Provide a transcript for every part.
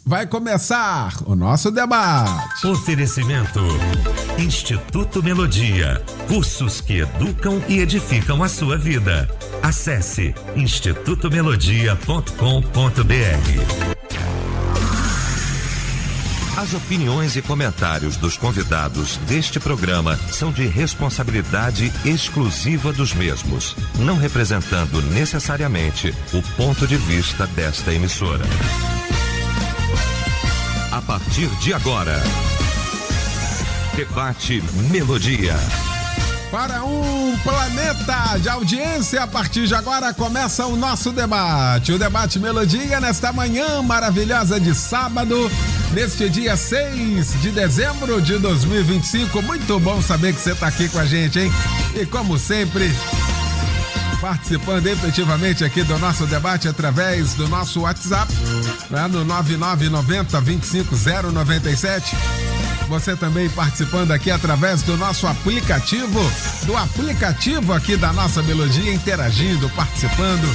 vai começar o nosso debate. Oferecimento Instituto Melodia, cursos que educam e edificam a sua vida. Acesse institutomelodia.com.br. As opiniões e comentários dos convidados deste programa são de responsabilidade exclusiva dos mesmos, não representando necessariamente o ponto de vista desta emissora. A partir de agora, Debate Melodia. Para um planeta de audiência, a partir de agora começa o nosso debate. O Debate Melodia nesta manhã maravilhosa de sábado, neste dia 6 de dezembro de 2025. Muito bom saber que você está aqui com a gente, hein? E como sempre, participando efetivamente aqui do nosso debate através do nosso WhatsApp, né, no 9990-25097. Você também participando aqui através do nosso aplicativo, aqui da nossa Melodia, interagindo, participando,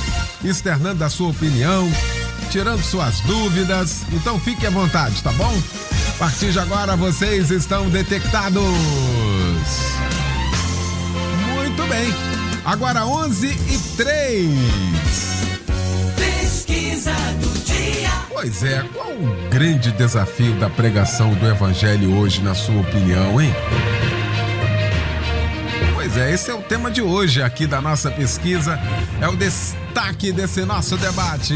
externando a sua opinião, tirando suas dúvidas. Então fique à vontade, tá bom? A partir de agora vocês estão detectados. Muito bem. Agora 11h03. Pesquisa do dia. Pois é, qual o grande desafio da pregação do Evangelho hoje, na sua opinião, hein? Pois é, esse é o tema de hoje aqui da nossa pesquisa, é o destaque desse nosso debate.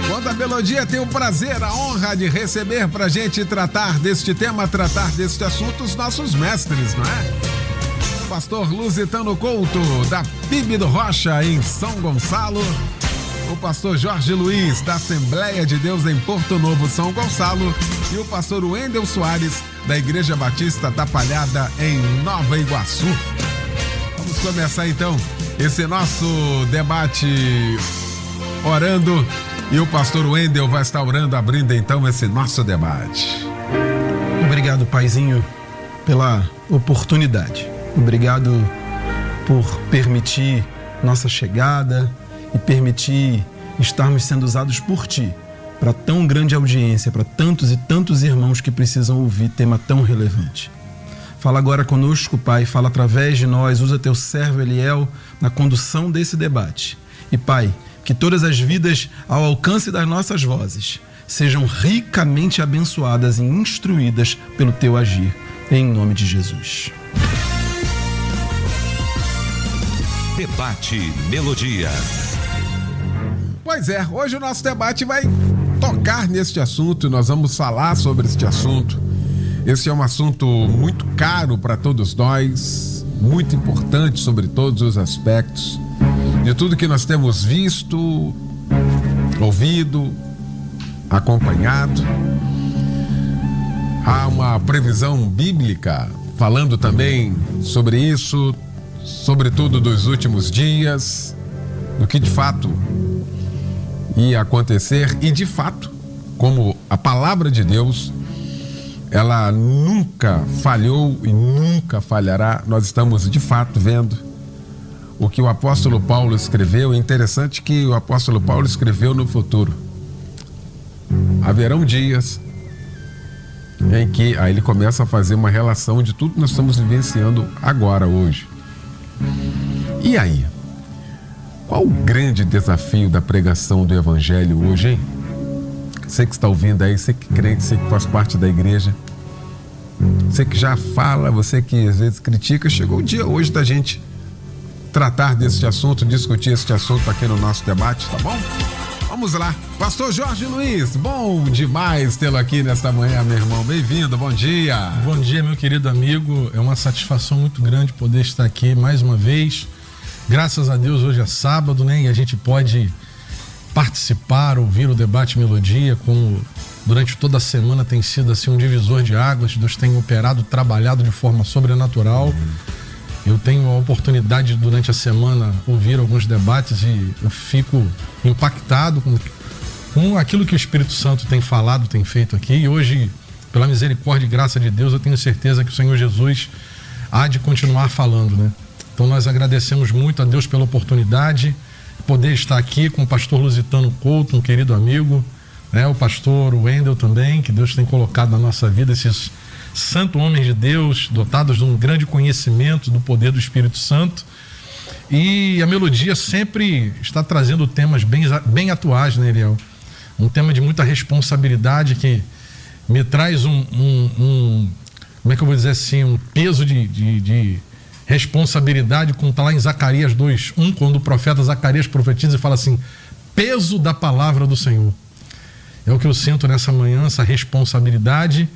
Quando a Melodia tem o prazer, a honra de receber pra gente tratar deste tema, tratar deste assunto, os nossos mestres, não é? Pastor Lusitano Couto, da PIB do Rocha, em São Gonçalo. O pastor Jorge Luiz, da Assembleia de Deus em Porto Novo, São Gonçalo. E o pastor Wendel Soares, da Igreja Batista da Palhada, em Nova Iguaçu. Vamos começar então esse nosso debate orando. E o pastor Wendel vai estar orando, abrindo então esse nosso debate. Obrigado, Paizinho, pela oportunidade. Obrigado por permitir nossa chegada e permitir estarmos sendo usados por Ti para tão grande audiência, para tantos e tantos irmãos que precisam ouvir tema tão relevante. Fala agora conosco, Pai, fala através de nós, usa Teu servo Eliel na condução desse debate. E, Pai, que todas as vidas ao alcance das nossas vozes sejam ricamente abençoadas e instruídas pelo Teu agir, em nome de Jesus. Debate Melodia. Pois é, hoje o nosso debate vai tocar neste assunto, nós vamos falar sobre este assunto. Esse é um assunto muito caro para todos nós, muito importante sobre todos os aspectos, de tudo que nós temos visto, ouvido, acompanhado. Há uma previsão bíblica falando também sobre isso, sobretudo dos últimos dias, do que de fato ia acontecer. E de fato, como a palavra de Deus, ela nunca falhou e nunca falhará, nós estamos de fato vendo o que o apóstolo Paulo escreveu. É interessante que o apóstolo Paulo escreveu no futuro. Haverão dias em que aí ele começa a fazer uma relação de tudo que nós estamos vivenciando agora, hoje. E aí? Qual o grande desafio da pregação do Evangelho hoje, hein? Você que está ouvindo aí, você que é crente, você que faz parte da igreja, você que já fala, você que às vezes critica, chegou o dia hoje da gente tratar desse assunto, discutir esse assunto aqui no nosso debate, tá bom? Vamos lá. Pastor Jorge Luiz, bom demais tê-lo aqui nesta manhã, meu irmão. Bem-vindo, bom dia. Bom dia, meu querido amigo. É uma satisfação muito grande poder estar aqui mais uma vez. Graças a Deus, hoje é sábado, né? E a gente pode participar, ouvir o Debate Melodia, como durante toda a semana tem sido assim um divisor de águas. Deus tem operado, trabalhado de forma sobrenatural. Eu tenho a oportunidade durante a semana ouvir alguns debates e eu fico impactado com aquilo que o Espírito Santo tem falado, tem feito aqui. E hoje, pela misericórdia e graça de Deus, eu tenho certeza que o Senhor Jesus há de continuar falando, né? Então nós agradecemos muito a Deus pela oportunidade, poder estar aqui com o pastor Lusitano Couto, um querido amigo, né? O pastor Wendel também, que Deus tem colocado na nossa vida, esses santos homens de Deus, dotados de um grande conhecimento do poder do Espírito Santo. E a Melodia sempre está trazendo temas bem atuais, né, Eliel? Um tema de muita responsabilidade que me traz como é que eu vou dizer assim, um peso de responsabilidade, como está lá em Zacarias 2:1, quando o profeta Zacarias profetiza e fala assim: peso da palavra do Senhor. É o que eu sinto nessa manhã, essa responsabilidade,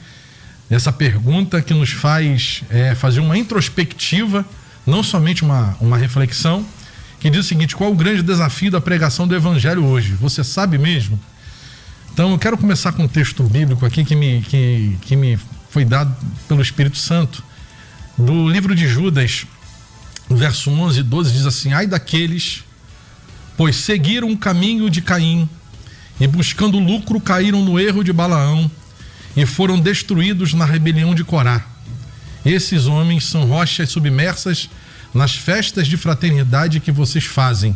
essa pergunta que nos faz fazer uma introspectiva, não somente uma reflexão, que diz o seguinte: qual o grande desafio da pregação do Evangelho hoje? Você sabe mesmo? Então eu quero começar com um texto bíblico aqui que me foi dado pelo Espírito Santo, do livro de Judas, verso 11 e 12, diz assim: ai daqueles, pois seguiram o caminho de Caim, e buscando lucro caíram no erro de Balaão, e foram destruídos na rebelião de Corá. Esses homens são rochas submersas nas festas de fraternidade que vocês fazem.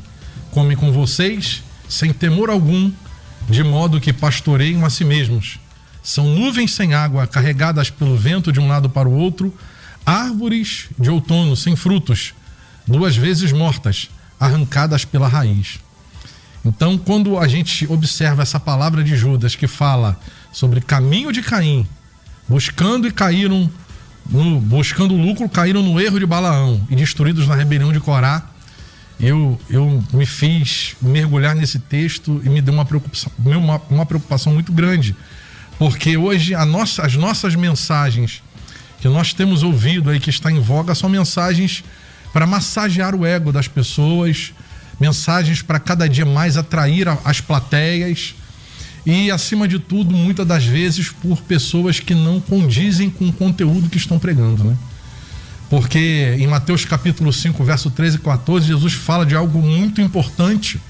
Comem com vocês, sem temor algum, de modo que pastoreiam a si mesmos. São nuvens sem água, carregadas pelo vento de um lado para o outro, árvores de outono sem frutos, 2 vezes mortas, arrancadas pela raiz. Então, quando a gente observa essa palavra de Judas, que fala sobre caminho de Caim, buscando lucro, caíram no erro de Balaão e destruídos na rebelião de Corá, eu me fiz mergulhar nesse texto e me deu uma preocupação muito grande, porque hoje as nossas mensagens que nós temos ouvido aí, que está em voga, são mensagens para massagear o ego das pessoas, mensagens para cada dia mais atrair as plateias e, acima de tudo, muitas das vezes por pessoas que não condizem com o conteúdo que estão pregando, né? Porque em Mateus capítulo 5, verso 13 e 14, Jesus fala de algo muito importante,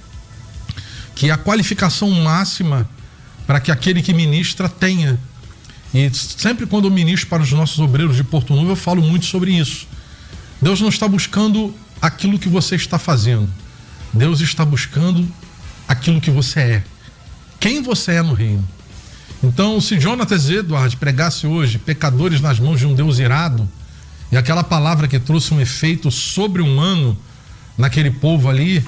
que é a qualificação máxima para que aquele que ministra tenha. E sempre quando eu ministro para os nossos obreiros de Porto Novo, eu falo muito sobre isso. Deus não está buscando aquilo que você está fazendo. Deus está buscando aquilo que você é. Quem você é no reino. Então, se Jonatas Edwards pregasse hoje pecadores nas mãos de um Deus irado, e aquela palavra que trouxe um efeito sobre-humano naquele povo ali,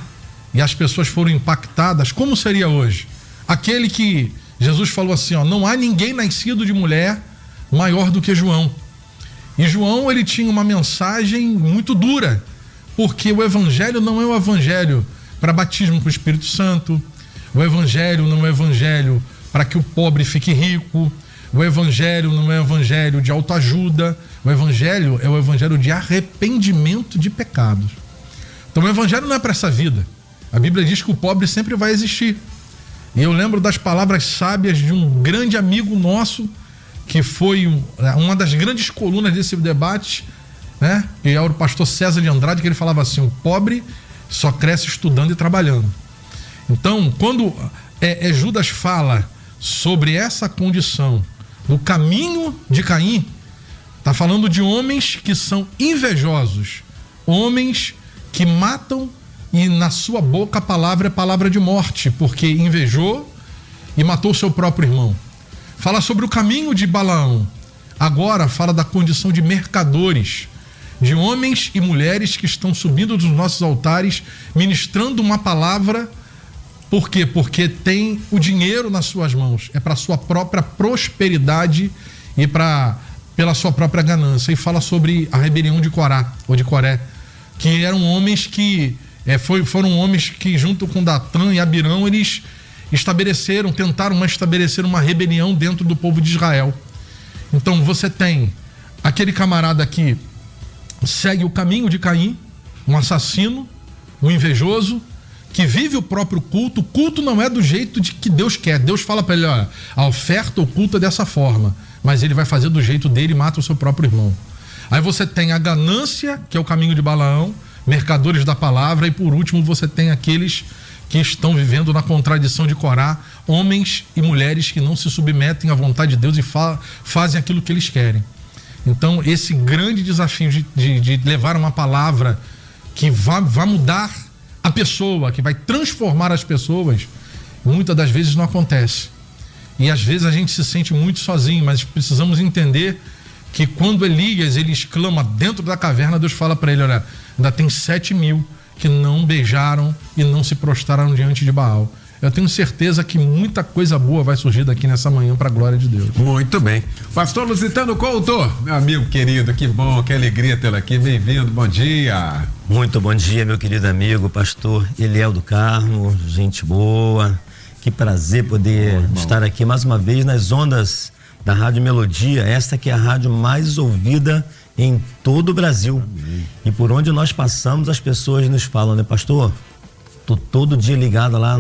e as pessoas foram impactadas, como seria hoje? Aquele que Jesus falou assim, não há ninguém nascido de mulher maior do que João. E João, ele tinha uma mensagem muito dura, porque o evangelho não é o evangelho para batismo com o Espírito Santo, o evangelho não é o evangelho para que o pobre fique rico, o evangelho não é o evangelho de autoajuda, o evangelho é o evangelho de arrependimento de pecados. Então o evangelho não é para essa vida. A Bíblia diz que o pobre sempre vai existir. E eu lembro das palavras sábias de um grande amigo nosso, que foi uma das grandes colunas desse debate, né? Que é o pastor César de Andrade, que ele falava assim: o pobre só cresce estudando e trabalhando. Então, quando Judas fala sobre essa condição do caminho de Caim, está falando de homens que são invejosos, homens que matam, e na sua boca a palavra é palavra de morte, porque invejou e matou seu próprio irmão. Fala sobre o caminho de Balaão. Agora fala da condição de mercadores, de homens e mulheres que estão subindo dos nossos altares, ministrando uma palavra. Por quê? Porque tem o dinheiro nas suas mãos. É para a sua própria prosperidade e pela sua própria ganância. E fala sobre a rebelião de Corá, ou de Coré, que eram homens que foram homens que, junto com Datã e Abirão, eles tentaram estabelecer uma rebelião dentro do povo de Israel. Então você tem aquele camarada que segue o caminho de Caim, um assassino, um invejoso, que vive o próprio culto. O culto não é do jeito de que Deus quer. Deus fala para ele: olha, a oferta, o culto é dessa forma, mas ele vai fazer do jeito dele e mata o seu próprio irmão. Aí você tem a ganância, que é o caminho de Balaão, mercadores da palavra, e por último você tem aqueles que estão vivendo na contradição de Corá, homens e mulheres que não se submetem à vontade de Deus e fazem aquilo que eles querem. Então esse grande desafio de levar uma palavra que vá mudar a a pessoa, que vai transformar as pessoas, muitas das vezes não acontece. E às vezes a gente se sente muito sozinho, mas precisamos entender que quando Elias ele exclama dentro da caverna, Deus fala para ele: olha, ainda tem 7.000 que não beijaram e não se prostraram diante de Baal. Eu tenho certeza que muita coisa boa vai surgir daqui nessa manhã para a glória de Deus. Muito bem. Pastor Lusitano Couto, meu amigo querido, que bom, que alegria tê-lo aqui. Bem-vindo, bom dia. Muito bom dia, meu querido amigo, pastor Eliel do Carmo, gente boa. Que prazer poder estar aqui mais uma vez nas ondas da Rádio Melodia, esta que é a rádio mais ouvida em todo o Brasil. Amém. E por onde nós passamos, as pessoas nos falam, né, pastor? Tô todo dia ligado lá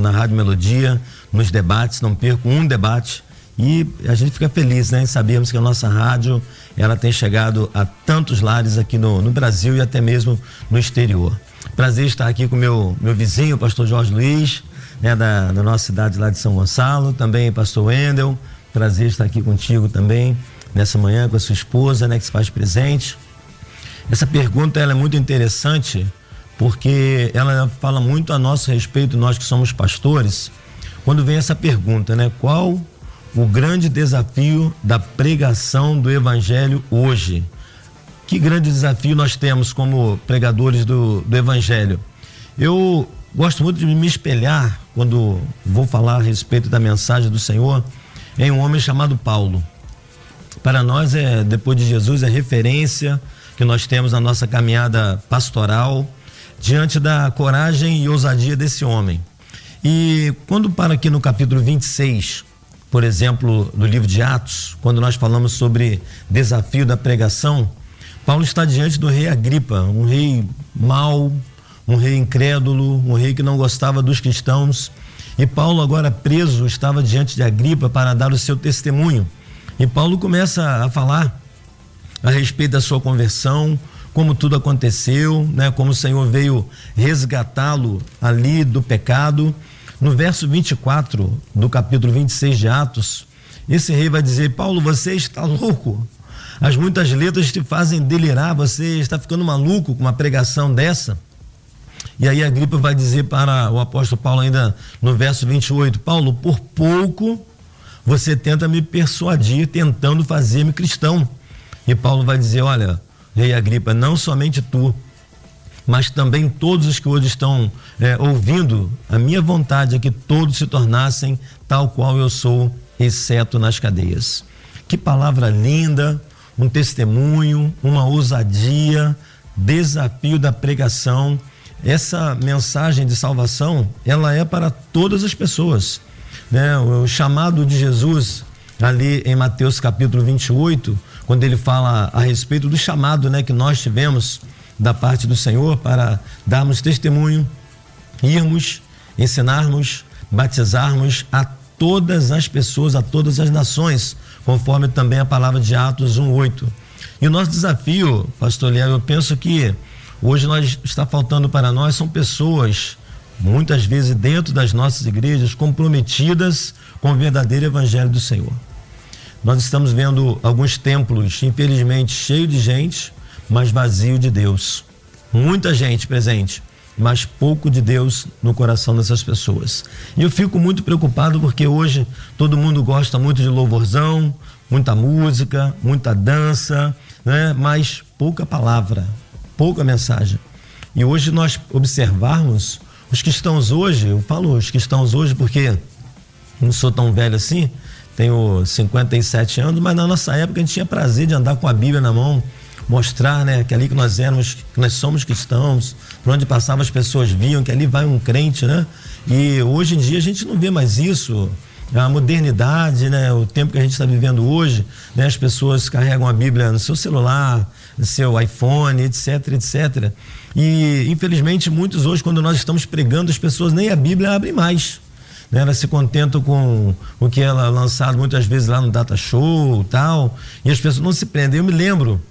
na Rádio Melodia, nos debates, não perco um debate. E a gente fica feliz, né, em sabermos que a nossa rádio, ela tem chegado a tantos lares aqui no Brasil e até mesmo no exterior. Prazer estar aqui com meu vizinho, o pastor Jorge Luiz, né, da nossa cidade lá de São Gonçalo, também pastor Wendel. Prazer estar aqui contigo também nessa manhã com a sua esposa, né, que se faz presente. Essa pergunta ela é muito interessante porque ela fala muito a nosso respeito, nós que somos pastores, quando vem essa pergunta, né, qual o grande desafio da pregação do evangelho hoje? Que grande desafio nós temos como pregadores do evangelho? Eu gosto muito de me espelhar quando vou falar a respeito da mensagem do Senhor em um homem chamado Paulo. Para nós, depois de Jesus, é referência que nós temos na nossa caminhada pastoral, diante da coragem e ousadia desse homem. E quando para aqui no capítulo 26, por exemplo, do livro de Atos, quando nós falamos sobre desafio da pregação, Paulo está diante do rei Agripa, um rei mau, um rei incrédulo, um rei que não gostava dos cristãos. E Paulo, agora preso, estava diante de Agripa para dar o seu testemunho. E Paulo começa a falar a respeito da sua conversão, como tudo aconteceu, né? Como o Senhor veio resgatá-lo ali do pecado. No verso 24 do capítulo 26 de Atos, esse rei vai dizer: Paulo, você está louco? As muitas letras te fazem delirar, você está ficando maluco com uma pregação dessa? E aí Agripa vai dizer para o apóstolo Paulo ainda no verso 28, Paulo, por pouco você tenta me persuadir, tentando fazer-me cristão. E Paulo vai dizer, olha, rei Agripa, não somente tu, mas também todos os que hoje estão ouvindo, a minha vontade é que todos se tornassem tal qual eu sou, exceto nas cadeias. Que palavra linda, um testemunho, uma ousadia, desafio da pregação. Essa mensagem de salvação, ela é para todas as pessoas, né? O chamado de Jesus ali em Mateus capítulo 28, quando ele fala a respeito do chamado, né, que nós tivemos da parte do Senhor para darmos testemunho, irmos, ensinarmos, batizarmos a todas as pessoas, a todas as nações, conforme também a palavra de Atos 1:8. E o nosso desafio, pastor Léo, eu penso que hoje está faltando para nós são pessoas, muitas vezes dentro das nossas igrejas, comprometidas com o verdadeiro evangelho do Senhor. Nós estamos vendo alguns templos, infelizmente, cheios de gente, mas vazio de Deus. Muita gente presente, mas pouco de Deus no coração dessas pessoas. E eu fico muito preocupado porque hoje todo mundo gosta muito de louvorzão, muita música, muita dança, né? Mas pouca palavra, pouca mensagem. E hoje nós observarmos os cristãos hoje, eu falo os cristãos hoje porque não sou tão velho assim, tenho 57 anos, mas na nossa época a gente tinha prazer de andar com a Bíblia na mão, mostrar, né, que ali que nós éramos, que nós somos cristãos, por onde passava as pessoas viam que ali vai um crente, né? E hoje em dia a gente não vê mais isso, a modernidade, né, o tempo que a gente está vivendo hoje, né, as pessoas carregam a Bíblia no seu celular, no seu iPhone, etc, etc. E infelizmente muitos hoje, quando nós estamos pregando, as pessoas nem a Bíblia abrem mais. Elas se contentam com o que ela é lançado muitas vezes lá no Data Show e tal, e as pessoas não se prendem. Eu me lembro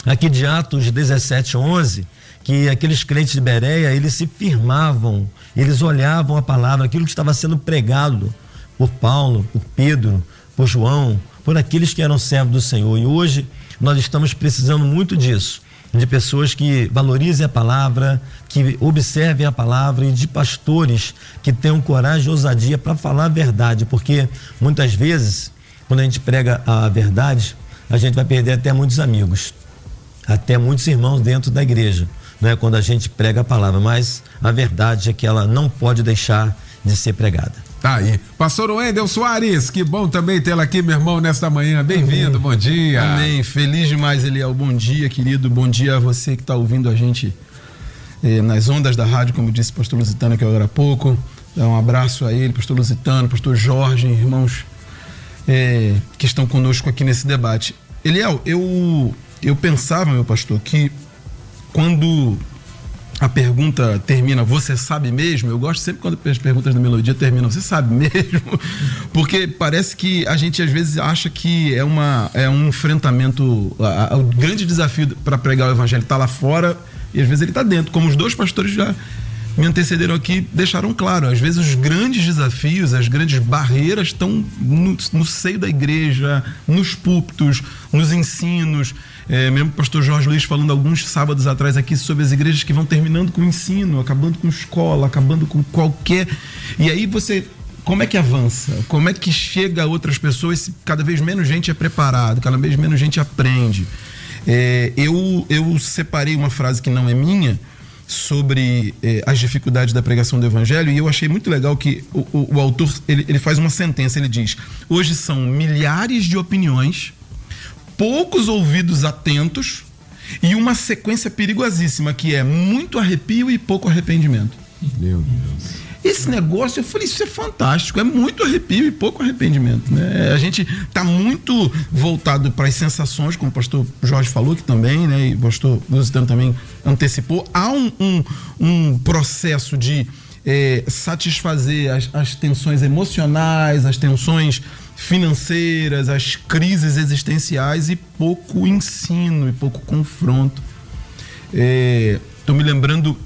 aqui de Atos 17:11, que aqueles crentes de Bereia, eles se firmavam, eles olhavam a palavra, aquilo que estava sendo pregado por Paulo, por Pedro, por João, por aqueles que eram servos do Senhor. E hoje nós estamos precisando muito disso, de pessoas que valorizem a palavra, que observem a palavra, e de pastores que tenham coragem e ousadia para falar a verdade, porque muitas vezes, quando a gente prega a verdade, a gente vai perder até muitos amigos, até muitos irmãos dentro da igreja, não é? Quando a gente prega a palavra, mas a verdade é que ela não pode deixar de ser pregada. Tá aí. Pastor Wendel Soares, que bom também tê-lo aqui, meu irmão, nesta manhã. Bem-vindo, bom dia. Amém. Feliz demais, Eliel. Bom dia, querido. Bom dia a você que está ouvindo a gente nas ondas da rádio, como disse o pastor Lusitano aqui agora há pouco. Dá um abraço a ele, pastor Lusitano, pastor Jorge, irmãos que estão conosco aqui nesse debate. Eliel, eu pensava, meu pastor, que quando a pergunta termina, você sabe mesmo? Eu gosto sempre quando as perguntas da melodia terminam, você sabe mesmo? Porque parece que a gente às vezes acha que é um enfrentamento, o grande desafio para pregar o evangelho está lá fora e às vezes ele está dentro, como os dois pastores já me antecederam aqui, deixaram claro. Às vezes os grandes desafios, as grandes barreiras estão no seio da igreja, nos púlpitos, nos ensinos. Mesmo o pastor Jorge Luiz falando alguns sábados atrás aqui sobre as igrejas que vão terminando com o ensino, acabando com escola, acabando com qualquer... E aí como é que avança? Como é que chega a outras pessoas se cada vez menos gente é preparado, cada vez menos gente aprende? Eu separei uma frase que não é minha, sobre as dificuldades da pregação do evangelho, e eu achei muito legal que o autor ele faz uma sentença, ele diz: hoje são milhares de opiniões, poucos ouvidos atentos e uma sequência perigosíssima que é muito arrepio e pouco arrependimento. Meu Deus. Esse negócio, eu falei, isso é fantástico, é muito arrepio e pouco arrependimento, né? A gente está muito voltado para as sensações, como o pastor Jorge falou aqui também, né? E o pastor Lusitano também antecipou. Há um processo de satisfazer as tensões emocionais, as tensões financeiras, as crises existenciais e pouco ensino e pouco confronto. Estou me lembrando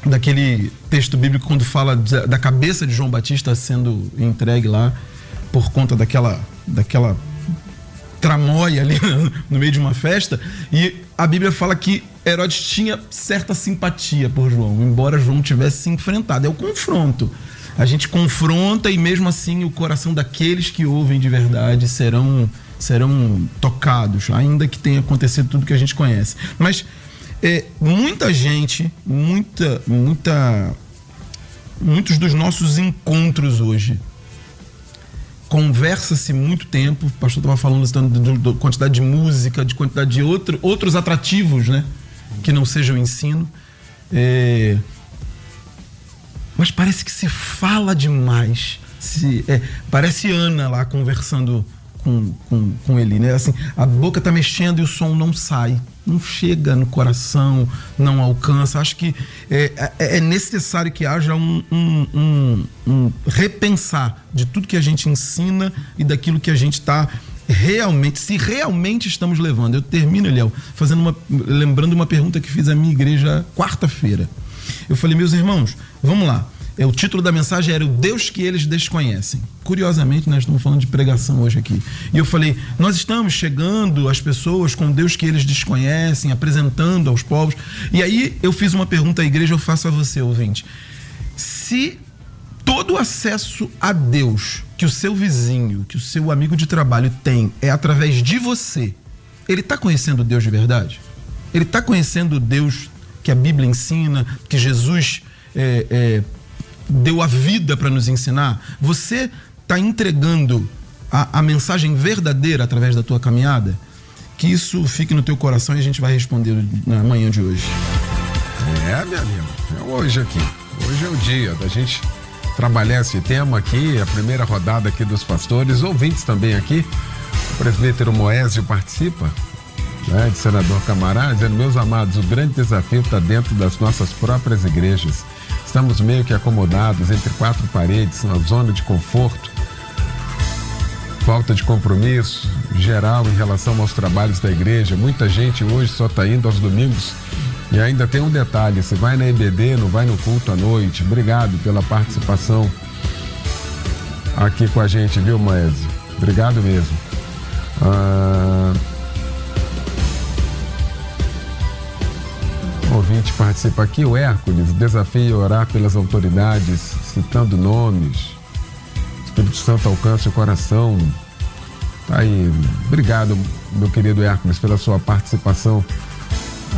daquele texto bíblico quando fala da cabeça de João Batista sendo entregue lá por conta daquela tramóia ali no meio de uma festa, e a Bíblia fala que Herodes tinha certa simpatia por João, embora João tivesse se enfrentado. É o confronto. A gente confronta e mesmo assim o coração daqueles que ouvem de verdade serão tocados, ainda que tenha acontecido tudo que a gente conhece. Mas muita gente, muitos dos nossos encontros hoje, conversa-se muito tempo, o pastor estava falando da quantidade de música, de quantidade de outros atrativos, né, que não sejam ensino, mas parece que se fala demais, parece Ana lá conversando com ele, né? Assim, a boca tá mexendo e o som não sai, não chega no coração, não alcança. Acho que é necessário que haja um repensar de tudo que a gente ensina e daquilo que a gente está realmente, se realmente estamos levando. Eu termino, Eliel, lembrando uma pergunta que fiz à minha igreja quarta-feira. Eu falei, meus irmãos, vamos lá. O título da mensagem era o Deus que eles desconhecem. Curiosamente, nós estamos falando de pregação hoje aqui. E eu falei, nós estamos chegando às pessoas com Deus que eles desconhecem, apresentando aos povos. E aí eu fiz uma pergunta à igreja, eu faço a você, ouvinte. Se todo o acesso a Deus que o seu vizinho, que o seu amigo de trabalho tem é através de você, ele está conhecendo Deus de verdade? Ele está conhecendo o Deus que a Bíblia ensina, que Jesus deu a vida para nos ensinar? Você está entregando a mensagem verdadeira através da tua caminhada? Que isso fique no teu coração e a gente vai responder na manhã de hoje. Meu amigo, é hoje aqui. Hoje é o dia da gente trabalhar esse tema aqui, a primeira rodada aqui dos pastores, ouvintes também aqui. O presbítero Moésio participa, né, de senador Camará, dizendo: meus amados, o grande desafio está dentro das nossas próprias igrejas. Estamos meio que acomodados entre quatro paredes, uma zona de conforto, falta de compromisso geral em relação aos trabalhos da igreja. Muita gente hoje só está indo aos domingos. E ainda tem um detalhe: você vai na EBD, não vai no culto à noite. Obrigado pela participação aqui com a gente, viu, Moésio? Obrigado mesmo. ouvinte participa aqui, o Hércules, desafio orar pelas autoridades, citando nomes. Espírito Santo alcance o coração. Tá aí. Obrigado, meu querido Hércules, pela sua participação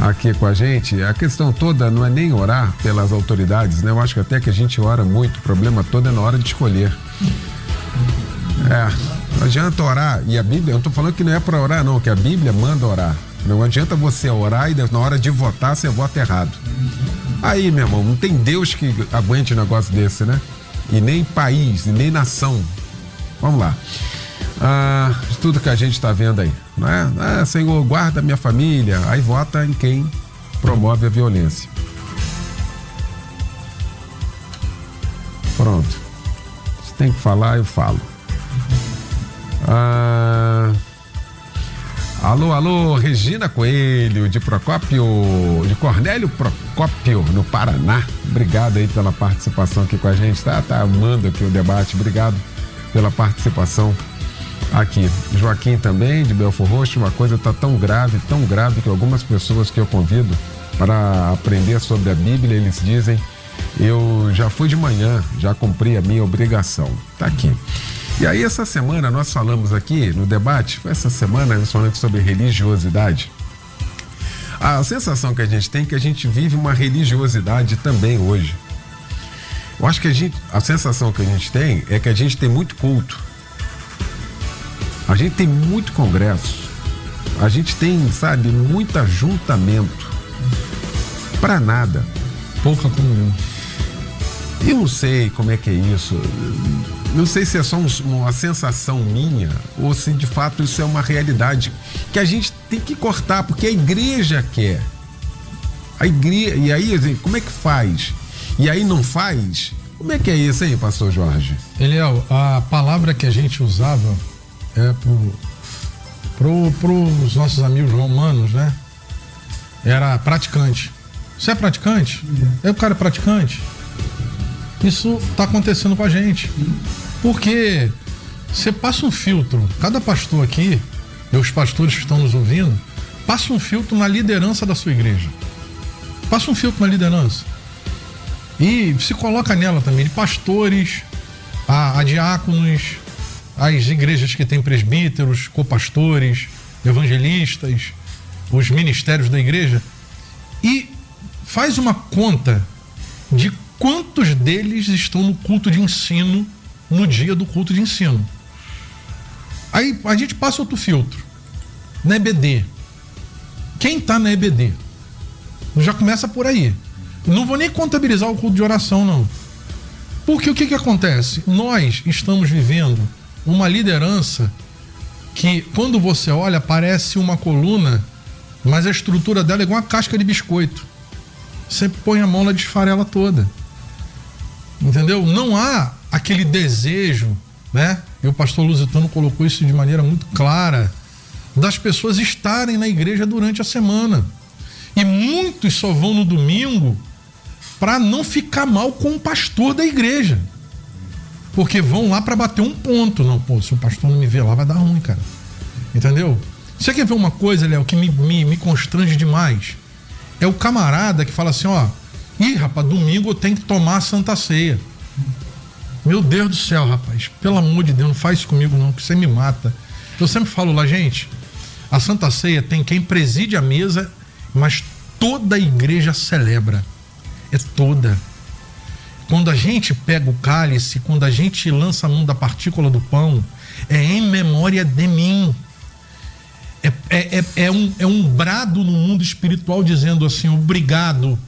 aqui com a gente. A questão toda não é nem orar pelas autoridades, né? Eu acho que até que a gente ora muito, o problema todo é na hora de escolher. Não adianta orar, e a Bíblia, eu não estou falando que não é para orar não, que a Bíblia manda orar. Não adianta você orar e na hora de votar você vota errado. Aí, meu irmão, não tem Deus que aguente um negócio desse, né? E nem país, e nem nação. Vamos lá. Tudo que a gente está vendo aí, não é? Senhor, guarda minha família. Aí vota em quem promove a violência. Pronto. Se tem que falar, eu falo. Alô, Regina Coelho, de Cornélio Procópio, no Paraná. Obrigado aí pela participação aqui com a gente, tá amando aqui o debate. Obrigado pela participação aqui. Joaquim também, de Belfor Roxo. Uma coisa está tão grave que algumas pessoas que eu convido para aprender sobre a Bíblia, eles dizem: eu já fui de manhã, já cumpri a minha obrigação. Tá aqui. E aí essa semana nós falamos aqui no debate, essa semana nós falamos sobre religiosidade. A sensação que a gente tem é que a gente vive uma religiosidade também hoje. Eu acho que a sensação que a gente tem é que a gente tem muito culto. A gente tem muito congresso. A gente tem, sabe, muito ajuntamento. Pra nada. Pouca comunhão. Eu não sei como é que é isso. Não sei se é só uma sensação minha ou se de fato isso é uma realidade que a gente tem que cortar, porque a igreja quer. E aí, como é que faz? E aí não faz? Como é que é isso aí, pastor Jorge? Eliel, a palavra que a gente usava pros nossos amigos romanos, né? Era praticante. Você é praticante? É o cara praticante? Isso está acontecendo com a gente. Porque você passa um filtro, cada pastor aqui, e os pastores que estão nos ouvindo, passa um filtro na liderança da sua igreja. Passa um filtro na liderança. E se coloca nela também de pastores, a diáconos, as igrejas que têm presbíteros, copastores, evangelistas, os ministérios da igreja, e faz uma conta de quantos deles estão no culto de ensino, no dia do culto de ensino. Aí a gente passa outro filtro, na EBD. Quem está na EBD? Já começa por aí. Não vou nem contabilizar o culto de oração, não. Porque o que acontece? Nós estamos vivendo uma liderança que, quando você olha, parece uma coluna, mas a estrutura dela é igual uma casca de biscoito. Você põe a mão, ela desfarela toda. Entendeu? Não há aquele desejo, né? E o pastor Lusitano colocou isso de maneira muito clara, das pessoas estarem na igreja durante a semana. E muitos só vão no domingo para não ficar mal com o pastor da igreja. Porque vão lá para bater um ponto. Não, pô, se o pastor não me ver lá, vai dar ruim, cara. Entendeu? Você quer ver uma coisa, Léo, que me constrange demais? É o camarada que fala assim, ó, ih, rapaz, domingo eu tenho que tomar a Santa Ceia. Meu Deus do céu, rapaz, pelo amor de Deus, não faz isso comigo não, que você me mata. Eu sempre falo lá, gente, a Santa Ceia tem quem preside a mesa, mas toda a igreja celebra. É toda. Quando a gente pega o cálice, quando a gente lança a mão da partícula do pão, é em memória de mim. É um brado no mundo espiritual dizendo assim, obrigado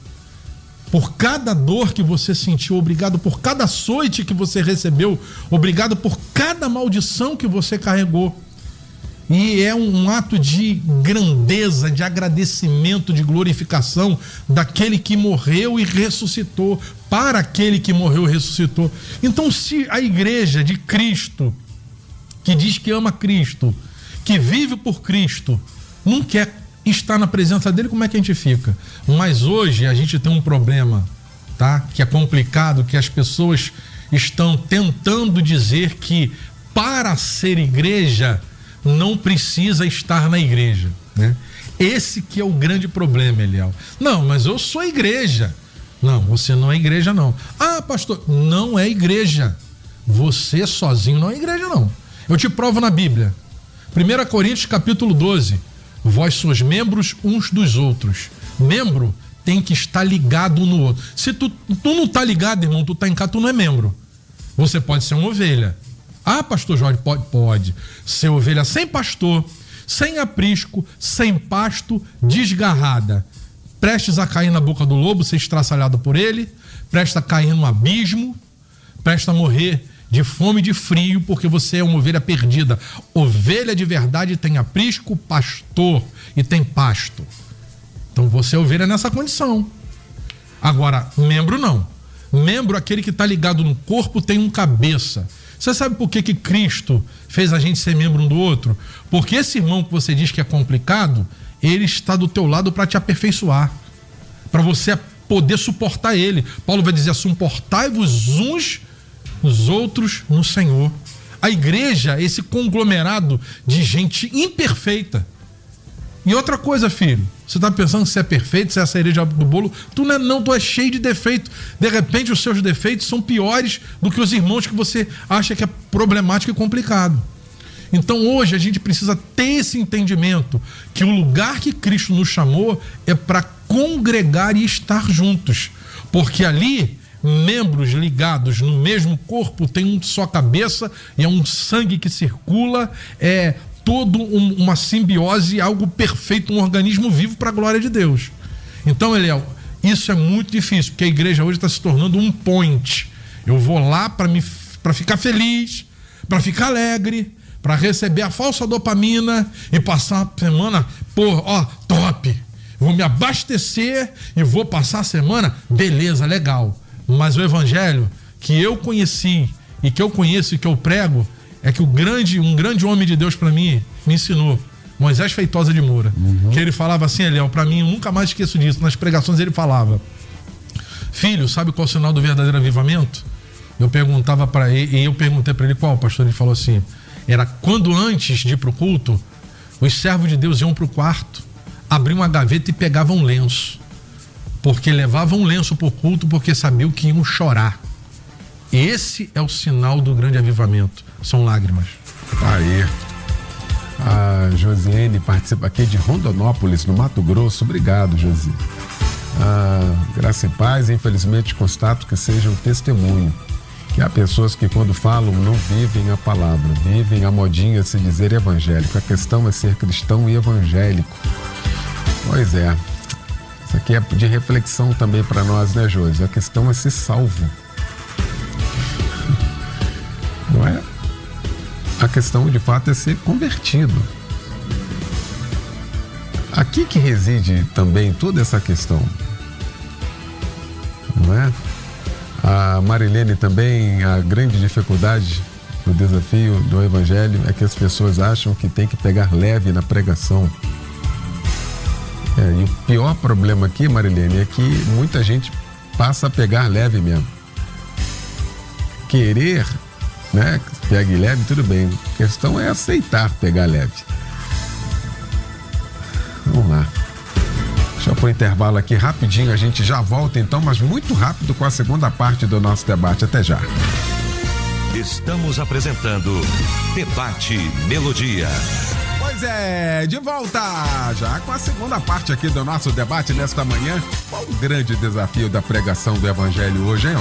por cada dor que você sentiu, obrigado por cada açoite que você recebeu, obrigado por cada maldição que você carregou. E é um ato de grandeza, de agradecimento, de glorificação daquele que morreu e ressuscitou, para aquele que morreu e ressuscitou. Então, se a igreja de Cristo, que diz que ama Cristo, que vive por Cristo, não quer estar na presença dele, como é que a gente fica? Mas hoje a gente tem um problema, tá? Que é complicado, que as pessoas estão tentando dizer que para ser igreja não precisa estar na igreja. né? Esse que é o grande problema, Eliel. Não, mas eu sou igreja. Não, você não é igreja, não. Ah, pastor, não é igreja. Você sozinho não é igreja, não. Eu te provo na Bíblia. 1 Coríntios capítulo 12. Vós sois membros uns dos outros. Membro tem que estar ligado um no outro. Se tu não tá ligado, irmão, tu tá em casa, tu não é membro. Você pode ser uma ovelha. Ah, pastor Jorge, pode. Ser ovelha sem pastor, sem aprisco, sem pasto, desgarrada. Prestes a cair na boca do lobo, ser estraçalhado por ele, prestes a cair no abismo, prestes a morrer de fome e de frio, porque você é uma ovelha perdida. Ovelha de verdade tem aprisco, pastor e tem pasto. Então você é ovelha nessa condição. Agora, membro não. Membro, aquele que está ligado no corpo, tem um cabeça. Você sabe por que Cristo fez a gente ser membro um do outro? Porque esse irmão que você diz que é complicado, ele está do teu lado para te aperfeiçoar, para você poder suportar ele. Paulo vai dizer: suportai-vos uns os outros no Senhor. A igreja é esse conglomerado de gente imperfeita. E outra coisa, filho, você está pensando que você é perfeito, você é a cereja do bolo? Tu não é, não, tu é cheio de defeito. De repente os seus defeitos são piores do que os irmãos que você acha que é problemático e complicado. Então hoje a gente precisa ter esse entendimento que o lugar que Cristo nos chamou é para congregar e estar juntos, porque ali membros ligados no mesmo corpo têm uma só cabeça e é um sangue que circula, é todo uma simbiose, algo perfeito, um organismo vivo para a glória de Deus. Então, Eliel, isso é muito difícil, porque a igreja hoje está se tornando um point. Eu vou lá para ficar feliz, para ficar alegre, para receber a falsa dopamina e passar a semana, top. Vou me abastecer e vou passar a semana, beleza, legal. Mas o evangelho que eu conheci e que eu conheço e que eu prego é que um grande homem de Deus para mim me ensinou, Moisés Feitosa de Moura, que ele falava assim, Eliel, para mim, eu nunca mais esqueço disso, nas pregações ele falava: filho, sabe qual é o sinal do verdadeiro avivamento? Eu perguntava para ele, e eu perguntei para ele qual, pastor, ele falou assim: era quando antes de ir pro culto, os servos de Deus iam pro quarto, abriam uma gaveta e pegavam um lenço, porque levavam um lenço pro culto, porque sabiam que iam chorar. Esse é o sinal do grande avivamento, são lágrimas. Tá aí. A Josiane participa aqui de Rondonópolis, no Mato Grosso. Obrigado, Josi. Graça e paz. Infelizmente constato que seja um testemunho, que há pessoas que quando falam não vivem a palavra, vivem a modinha de se dizer evangélico. A questão é ser cristão e evangélico. Pois é. Isso aqui é de reflexão também para nós, né, Josi? A questão é ser salvo. Não é? A questão de fato é ser convertido. Aqui que reside também toda essa questão, não é? A Marilene também, a grande dificuldade do desafio do evangelho é que as pessoas acham que tem que pegar leve na pregação. E o pior problema aqui, Marilene, é que muita gente passa a pegar leve mesmo. Querer, né, pegue leve, tudo bem. A questão é aceitar pegar leve. Vamos lá. Deixa eu pôr intervalo aqui rapidinho, a gente já volta então, mas muito rápido com a segunda parte do nosso debate. Até já. Estamos apresentando Debate Melodia. Pois é, de volta já com a segunda parte aqui do nosso debate nesta manhã. Qual o grande desafio da pregação do evangelho hoje, hein?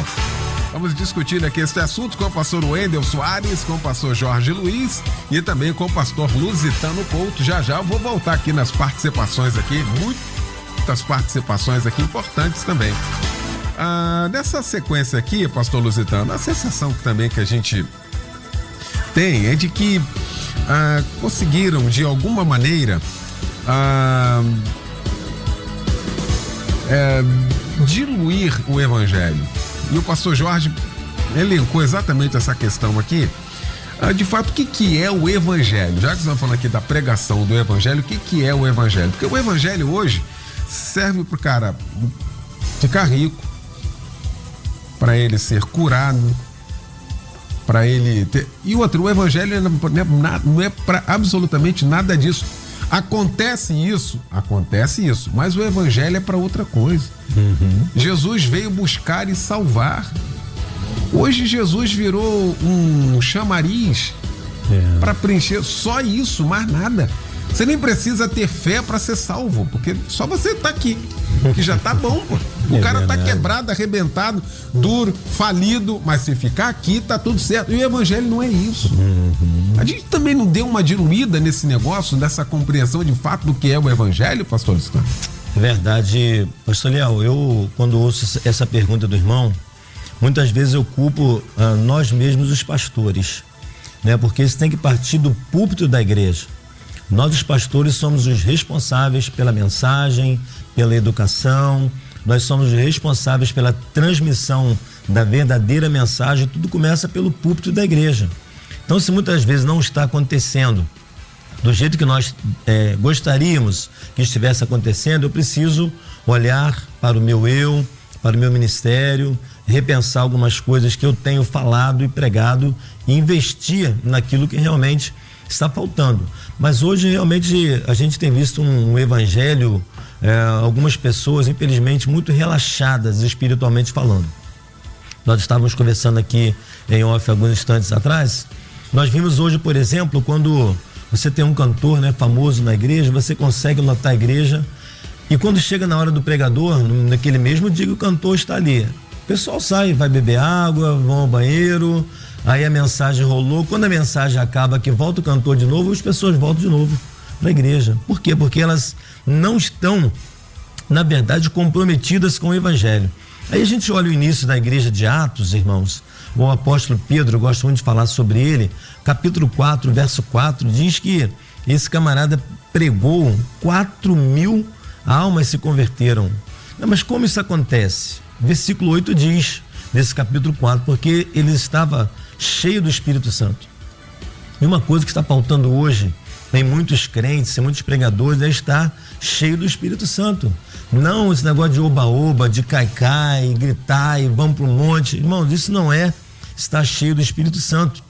Vamos discutir aqui este assunto com o pastor Wendel Soares, com o pastor Jorge Luiz e também com o pastor Lusitano Couto. Já eu vou voltar aqui nas participações aqui, muitas participações aqui importantes também. Nessa sequência aqui, pastor Lusitano, a sensação também que a gente tem é de que conseguiram de alguma maneira diluir o evangelho. E o pastor Jorge elencou exatamente essa questão aqui. De fato, o que é o evangelho? Já que estamos falando aqui da pregação do evangelho, o que é o evangelho? Porque o evangelho hoje serve para o cara ficar rico, para ele ser curado, para ele ter... E outro, o evangelho não é para absolutamente nada disso. Acontece isso, mas o evangelho é para outra coisa. Jesus veio buscar e salvar. Hoje Jesus virou um chamariz para preencher só isso, mais nada. Você nem precisa ter fé para ser salvo, porque só você tá aqui, que já tá bom, pô. O cara tá quebrado, arrebentado, duro, falido, mas se ficar aqui tá tudo certo. E o evangelho não é isso. A gente também não deu uma diluída nesse negócio, nessa compreensão de fato do que é o evangelho, pastor Luciano? É verdade, pastor Leal, eu quando ouço essa pergunta do irmão, muitas vezes eu culpo nós mesmos, os pastores, né? Porque isso tem que partir do púlpito da igreja. Nós, os pastores, somos os responsáveis pela mensagem, pela educação, nós somos os responsáveis pela transmissão da verdadeira mensagem. Tudo começa pelo púlpito da igreja. Então, se muitas vezes não está acontecendo do jeito que nós gostaríamos que estivesse acontecendo, eu preciso olhar para o meu eu, para o meu ministério, repensar algumas coisas que eu tenho falado e pregado e investir naquilo que realmente está faltando. Mas hoje realmente a gente tem visto um evangelho, algumas pessoas infelizmente muito relaxadas espiritualmente falando. Nós estávamos conversando aqui em off alguns instantes atrás. Nós vimos hoje, por exemplo, quando você tem um cantor, né, famoso na igreja, você consegue lotar a igreja e quando chega na hora do pregador, naquele mesmo dia que o cantor está ali, o pessoal sai, vai beber água, vão ao banheiro, aí a mensagem rolou. Quando a mensagem acaba, que volta o cantor de novo, as pessoas voltam de novo para a igreja. Por quê? Porque elas não estão, na verdade, comprometidas com o evangelho. Aí a gente olha o início da igreja de Atos, irmãos. O apóstolo Pedro, eu gosto muito de falar sobre ele, capítulo 4, verso 4, diz que esse camarada pregou, 4.000 almas se converteram. Não, mas como isso acontece? Versículo 8 diz, nesse capítulo 4, porque ele estava cheio do Espírito Santo. E uma coisa que está faltando hoje em muitos crentes, em muitos pregadores, é estar cheio do Espírito Santo. Não esse negócio de oba-oba, de cai-cai, gritar e vamos para o monte. Irmãos, isso não é estar cheio do Espírito Santo.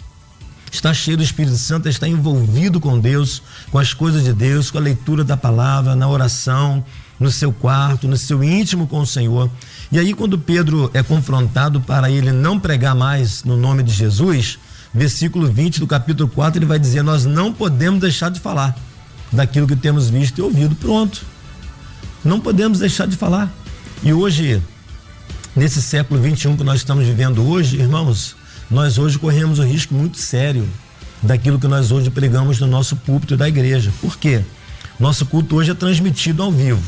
Estar cheio do Espírito Santo é estar envolvido com Deus, com as coisas de Deus, com a leitura da palavra, na oração, no seu quarto, no seu íntimo com o Senhor. E aí quando Pedro é confrontado para ele não pregar mais no nome de Jesus, versículo 20 do capítulo 4, ele vai dizer: nós não podemos deixar de falar daquilo que temos visto e ouvido. Pronto. Não podemos deixar de falar. E hoje, nesse século 21 que nós estamos vivendo hoje, irmãos, nós hoje corremos um risco muito sério daquilo que nós hoje pregamos no nosso púlpito da igreja. Por quê? Nosso culto hoje é transmitido ao vivo,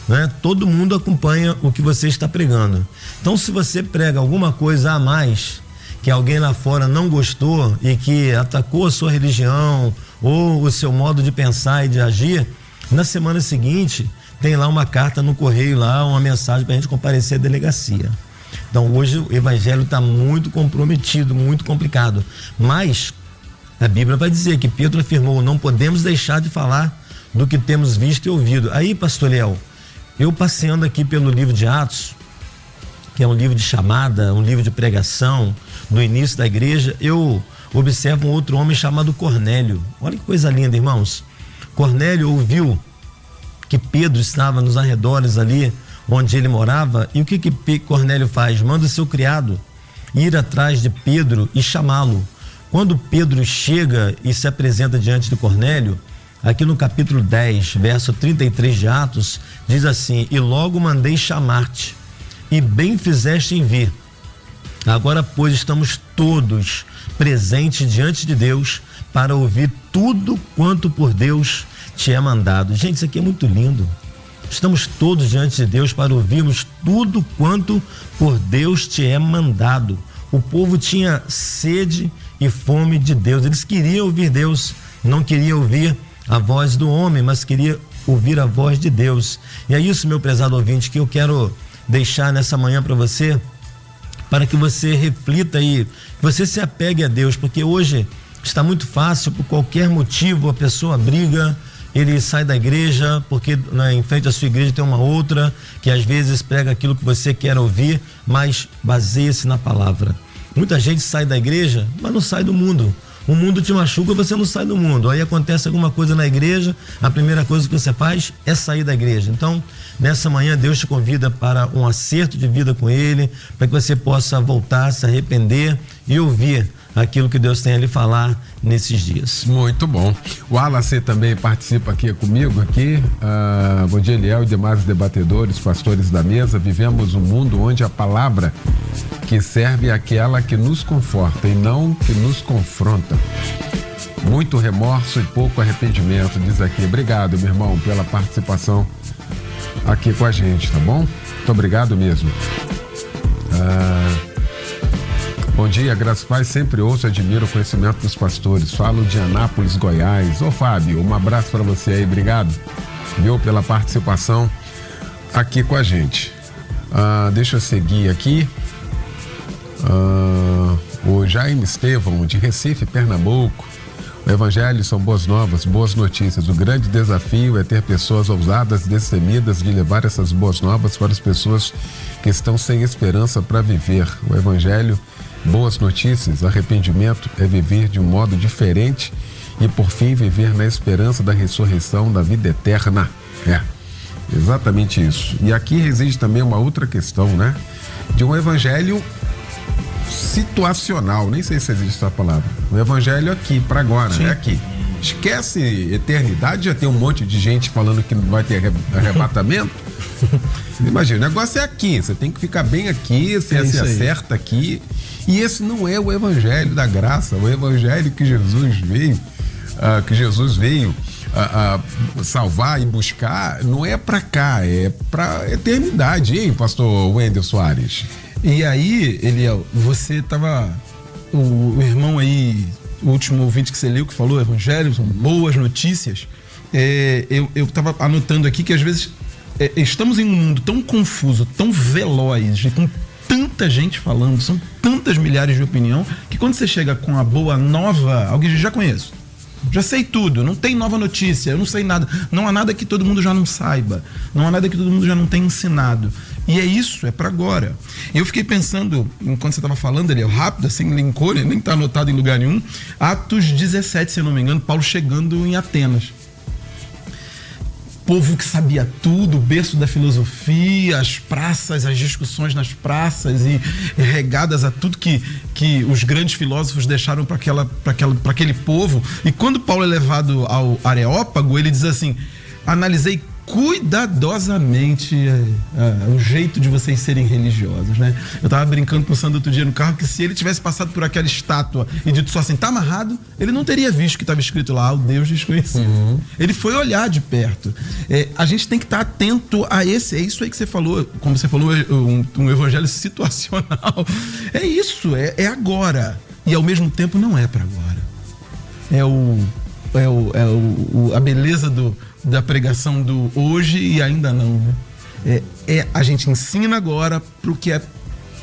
né? Todo mundo acompanha o que você está pregando. Então, se você prega alguma coisa a mais que alguém lá fora não gostou e que atacou a sua religião ou o seu modo de pensar e de agir, na semana seguinte tem lá uma carta no correio, lá uma mensagem para a gente comparecer à delegacia. Então hoje o evangelho está muito comprometido, muito complicado, mas a Bíblia vai dizer que Pedro afirmou: não podemos deixar de falar do que temos visto e ouvido. Aí, pastor Léo, eu passeando aqui pelo livro de Atos, que é um livro de chamada, um livro de pregação no início da igreja, eu observo um outro homem chamado Cornélio. Olha que coisa linda, irmãos. Cornélio ouviu que Pedro estava nos arredores ali onde ele morava, e o que Cornélio faz? Manda o seu criado ir atrás de Pedro e chamá-lo. Quando Pedro chega e se apresenta diante de Cornélio, aqui no capítulo 10, verso 33 de Atos, diz assim: e logo mandei chamar-te, e bem fizeste em vir. Agora, pois, estamos todos presentes diante de Deus para ouvir tudo quanto por Deus te é mandado. Gente, isso aqui é muito lindo. Estamos todos diante de Deus para ouvirmos tudo quanto por Deus te é mandado. O povo tinha sede e fome de Deus. Eles queriam ouvir Deus, não queriam ouvir a voz do homem, mas queriam ouvir a voz de Deus. E é isso, meu prezado ouvinte, que eu quero deixar nessa manhã para você, para que você reflita e você se apegue a Deus, porque hoje está muito fácil, por qualquer motivo a pessoa briga, ele sai da igreja porque em frente à sua igreja tem uma outra que às vezes prega aquilo que você quer ouvir, mas baseia-se na palavra. Muita gente sai da igreja, mas não sai do mundo. O mundo te machuca, você não sai do mundo. Aí acontece alguma coisa na igreja, a primeira coisa que você faz é sair da igreja. Então, nessa manhã, Deus te convida para um acerto de vida com Ele, para que você possa voltar, se arrepender e ouvir aquilo que Deus tem a lhe falar nesses dias. Muito bom. O Wallace também participa aqui comigo aqui. Bom dia, Eliel e demais debatedores, pastores da mesa. Vivemos um mundo onde a palavra que serve é aquela que nos conforta e não que nos confronta. Muito remorso e pouco arrependimento, diz aqui. Obrigado, meu irmão, pela participação aqui com a gente, tá bom? Muito obrigado mesmo. Bom dia, graças a Deus, sempre ouço e admiro o conhecimento dos pastores. Falo de Anápolis, Goiás. Ô Fábio, um abraço para você aí, obrigado, viu, pela participação aqui com a gente. Deixa eu seguir aqui. O Jaime Estevão, de Recife, Pernambuco. O evangelho são boas novas, boas notícias. O grande desafio é ter pessoas ousadas, destemidas de levar essas boas novas para as pessoas que estão sem esperança para viver. O evangelho, boas notícias, arrependimento é viver de um modo diferente e, por fim, viver na esperança da ressurreição, da vida eterna. Exatamente isso. E aqui reside também uma outra questão, né? De um evangelho situacional, nem sei se existe essa palavra. O evangelho aqui, para agora, é aqui. Esquece eternidade, já tem um monte de gente falando que não vai ter arrebatamento. Imagina, o negócio é aqui, você tem que ficar bem aqui, você se acerta aqui. E esse não é o evangelho da graça, o evangelho que Jesus veio, salvar e buscar, não é para cá, é para eternidade, hein, pastor Wendel Soares? E aí, Eliel, você tava, o irmão aí, o último ouvinte que você leu, que falou evangelho, são boas notícias, eu tava anotando aqui que às vezes estamos em um mundo tão confuso, tão veloz, com tanta gente falando, são tantas milhares de opinião, que quando você chega com a boa nova, alguém diz, já conheço, já sei tudo, não tem nova notícia, eu não sei nada, não há nada que todo mundo já não saiba, não há nada que todo mundo já não tenha ensinado. E é isso, é para agora. Eu fiquei pensando, enquanto você estava falando, ele é rápido, assim, linkou, ele nem está anotado em lugar nenhum, Atos 17, se eu não me engano, Paulo chegando em Atenas. Povo que sabia tudo, o berço da filosofia, as praças, as discussões nas praças e regadas a tudo que os grandes filósofos deixaram para aquele povo. E quando Paulo é levado ao Areópago, ele diz assim, analisei cuidadosamente o jeito de vocês serem religiosos, né? Eu tava brincando com o Sandro outro dia no carro que se ele tivesse passado por aquela estátua e dito só assim, tá amarrado, ele não teria visto que estava escrito lá, o Deus desconhecido. Ele foi olhar de perto. A gente tem que estar atento a esse, é isso aí que você falou, como você falou, um evangelho situacional. É isso, é agora. E ao mesmo tempo não é para agora. A beleza da pregação do hoje e ainda não, né? A gente ensina agora pro que é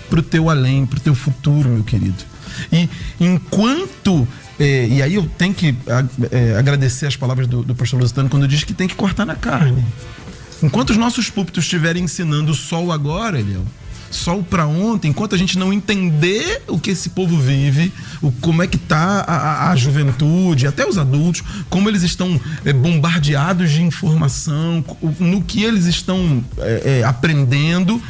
pro teu além, pro teu futuro, meu querido. E enquanto e aí eu tenho que agradecer as palavras do pastor Lusitano quando diz que tem que cortar na carne. Enquanto os nossos púlpitos estiverem ensinando o sol agora, Eliel, sol para ontem, enquanto a gente não entender o que esse povo vive, como é que tá a juventude, até os adultos, como eles estão bombardeados de informação, no que eles estão aprendendo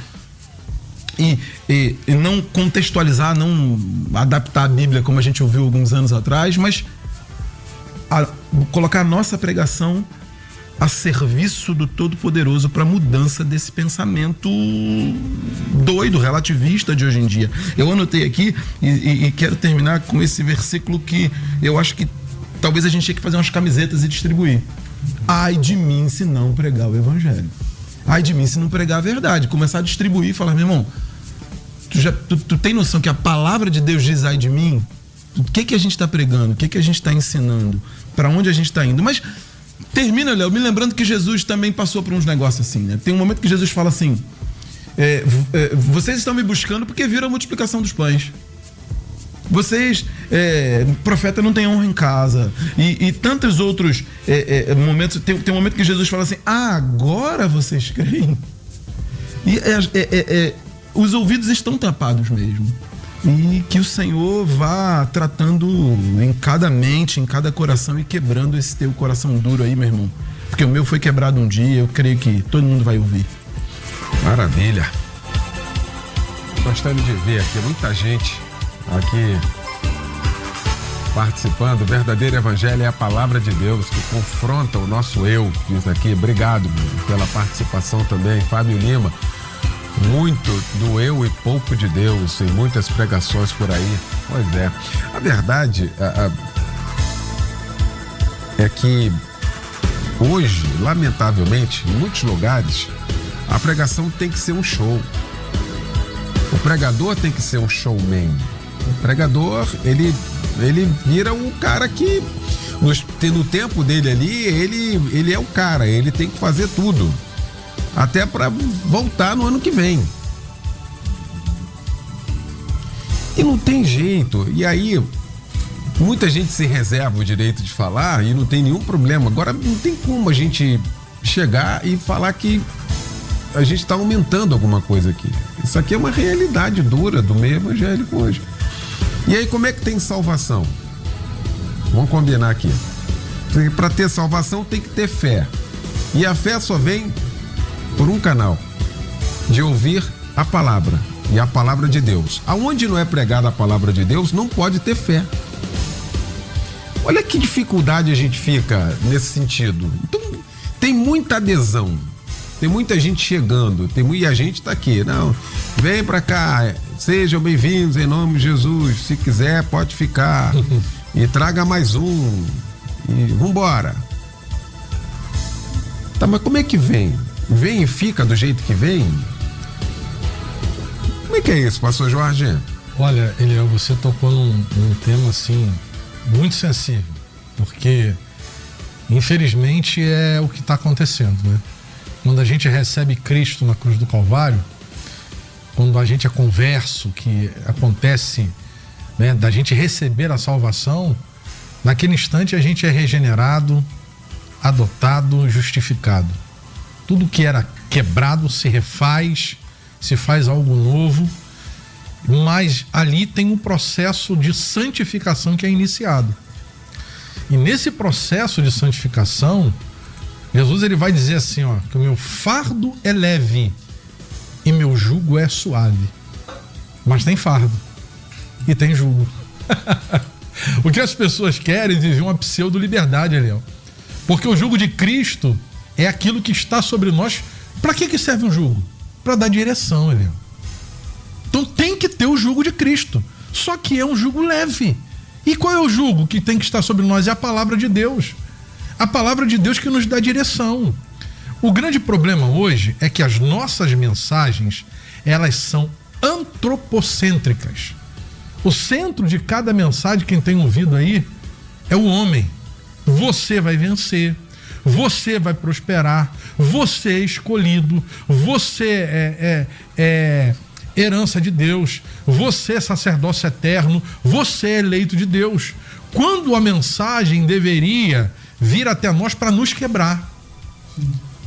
e não contextualizar, não adaptar a Bíblia como a gente ouviu alguns anos atrás, mas colocar a nossa pregação a serviço do Todo-Poderoso para a mudança desse pensamento doido, relativista de hoje em dia. Eu anotei aqui e quero terminar com esse versículo que eu acho que talvez a gente tenha que fazer umas camisetas e distribuir. Ai de mim se não pregar o evangelho. Ai de mim se não pregar a verdade. Começar a distribuir e falar, meu irmão, tu tem noção que a palavra de Deus diz ai de mim? O que a gente está pregando? O que a gente está ensinando? Para onde a gente está indo? Mas termina, Léo, me lembrando que Jesus também passou por uns negócios assim, né? Tem um momento que Jesus fala assim, vocês estão me buscando porque viram a multiplicação dos pães. Vocês, profeta não tem honra em casa. E tantos outros momentos. Tem um momento que Jesus fala assim, agora vocês creem? E os ouvidos estão tapados mesmo. E que o Senhor vá tratando em cada mente, em cada coração e quebrando esse teu coração duro aí, meu irmão. Porque o meu foi quebrado um dia, eu creio que todo mundo vai ouvir. Maravilha. Gostando de ver aqui muita gente aqui participando. O verdadeiro evangelho é a palavra de Deus que confronta o nosso eu, diz aqui. Obrigado pela participação também, Fábio Lima. Muito do eu e pouco de Deus em muitas pregações por aí. Pois é. A verdade é que hoje, lamentavelmente, em muitos lugares, a pregação tem que ser um show. O pregador tem que ser um showman. O pregador, ele vira um cara que, no tempo dele ali, ele é o cara, ele tem que fazer tudo. Até para voltar no ano que vem. E não tem jeito. E aí, muita gente se reserva o direito de falar e não tem nenhum problema. Agora, não tem como a gente chegar e falar que a gente está aumentando alguma coisa aqui. Isso aqui é uma realidade dura do meio evangélico hoje. E aí, como é que tem salvação? Vamos combinar aqui. Para ter salvação tem que ter fé. E a fé só vem por um canal, de ouvir a palavra, e a palavra de Deus. Aonde não é pregada a palavra de Deus, não pode ter fé. Olha que dificuldade a gente fica nesse sentido. Então, tem muita adesão, tem muita gente chegando, e a gente está aqui. Não, vem para cá, sejam bem-vindos em nome de Jesus, se quiser pode ficar, e traga mais um, e vambora. Tá, mas como é que vem? Vem e fica do jeito que vem? Como é que é isso, pastor Jorge? Olha, Eliel, você tocou num tema assim muito sensível, porque infelizmente é o que está acontecendo, né? Quando a gente recebe Cristo na cruz do Calvário, quando a gente é converso, que acontece, né, da gente receber a salvação, naquele instante a gente é regenerado, adotado, justificado. Tudo que era quebrado se refaz, se faz algo novo, mas ali tem um processo de santificação que é iniciado. E nesse processo de santificação, Jesus ele vai dizer assim, ó, que o meu fardo é leve e meu jugo é suave. Mas tem fardo e tem jugo. O que as pessoas querem é viver uma pseudo-liberdade, Eliel. Porque o jugo de Cristo é aquilo que está sobre nós. Para que serve um jugo? Para dar direção, Eliel. Então tem que ter o jugo de Cristo. Só que é um jugo leve. E qual é o jugo que tem que estar sobre nós? É a palavra de Deus. A palavra de Deus que nos dá direção. O grande problema hoje é que as nossas mensagens, elas são antropocêntricas. O centro de cada mensagem, quem tem ouvido aí, é o homem. Você vai vencer. Você vai prosperar, você é escolhido, você é herança de Deus, você é sacerdócio eterno, você é eleito de Deus. Quando a mensagem deveria vir até nós para nos quebrar,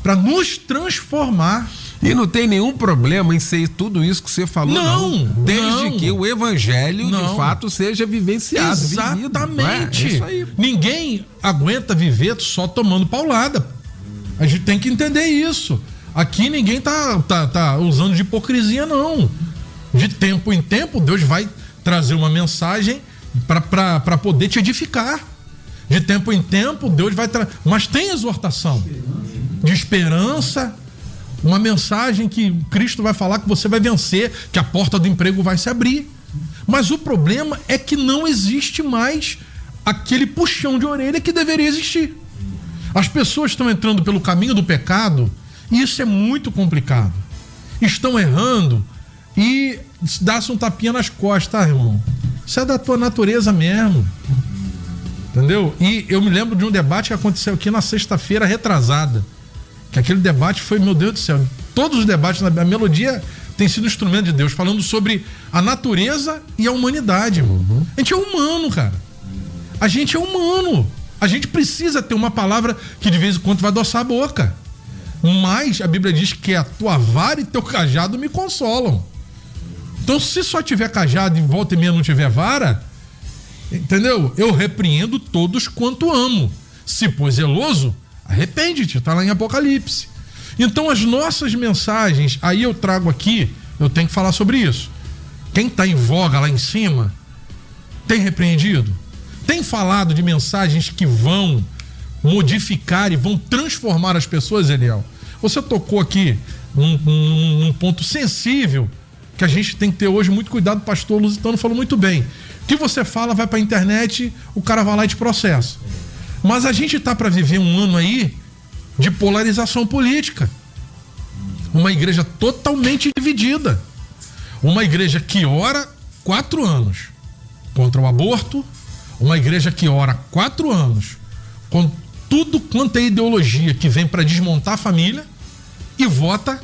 para nos transformar. E não tem nenhum problema em ser tudo isso que você falou, não. Desde que o evangelho, de fato, seja vivenciado. Exatamente. Vivido, é isso aí. Ninguém aguenta viver só tomando paulada. A gente tem que entender isso. Aqui ninguém tá usando de hipocrisia, não. De tempo em tempo, Deus vai trazer uma mensagem para poder te edificar. De tempo em tempo, Deus vai trazer. Mas tem exortação de esperança. Uma mensagem que Cristo vai falar que você vai vencer, que a porta do emprego vai se abrir. Mas o problema é que não existe mais aquele puxão de orelha que deveria existir. As pessoas estão entrando pelo caminho do pecado e isso é muito complicado. Estão errando e dá-se um tapinha nas costas, tá, irmão? Isso é da tua natureza mesmo. Entendeu? E eu me lembro de um debate que aconteceu aqui na sexta-feira retrasada. Que aquele debate foi, meu Deus do céu, todos os debates na Melodia tem sido instrumento de Deus, falando sobre a natureza e a humanidade. Uhum. A gente é humano, cara. A gente é humano. A gente precisa ter uma palavra que de vez em quando vai adoçar a boca. Mas a Bíblia diz que a tua vara e teu cajado me consolam. Então, se só tiver cajado e volta e meia não tiver vara, entendeu? Eu repreendo todos quanto amo. Se pois zeloso, arrepende-te, está lá em Apocalipse. Então, as nossas mensagens, aí eu trago aqui, eu tenho que falar sobre isso. Quem está em voga lá em cima, tem repreendido? Tem falado de mensagens que vão modificar e vão transformar as pessoas, Eliel? Você tocou aqui num ponto sensível que a gente tem que ter hoje muito cuidado. O pastor Lusitano falou muito bem. O que você fala vai para a internet, o cara vai lá e te processa. Mas a gente está para viver um ano aí de polarização política. Uma igreja totalmente dividida. Uma igreja que ora 4 anos contra o aborto, uma igreja que ora 4 anos com tudo quanto é ideologia que vem para desmontar a família e vota